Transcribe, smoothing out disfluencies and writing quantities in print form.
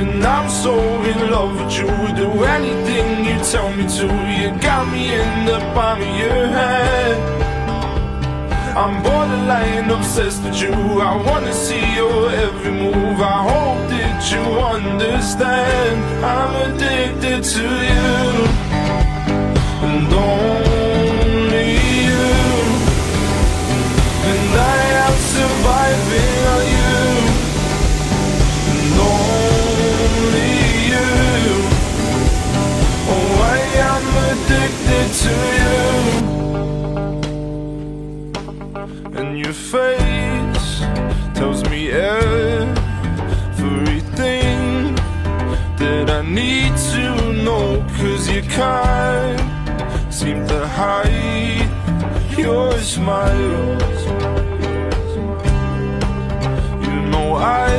And I'm so in love with you, do anything you tell me to. You got me in the palm of your hand. I'm borderline obsessed with you, I wanna see your every move. I hope that you understand, I'm addicted to you, and only you. And I am surviving on you, and only you. Oh, I am addicted to you. And your face tells me everything that I need to know, 'cause you can't seem to hide your smile. You know I